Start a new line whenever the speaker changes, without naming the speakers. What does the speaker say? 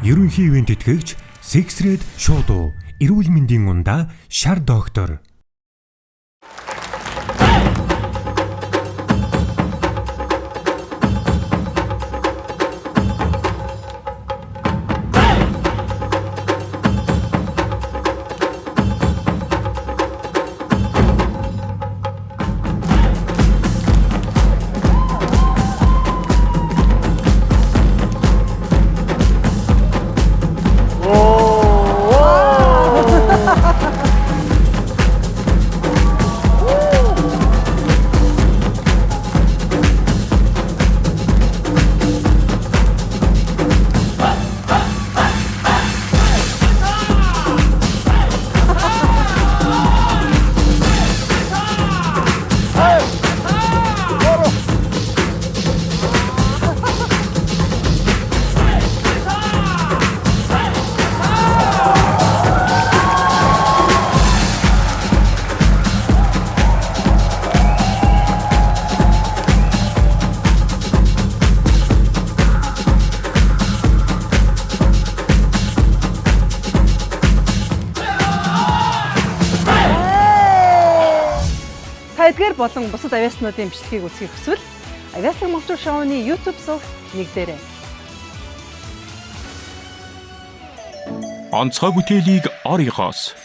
Ерөнхий ивент тэтгэгч Six Red Show, эрүүл мэндийн ундаа шар доктор.
Эдгээр болон бусад авиаснуудын бичлэгийг үзхийг хүсвэл Авиаслаг Монголчууд шоуны YouTube сувагт нэгдээрэй.
Онцгой бүтээлийг оригоос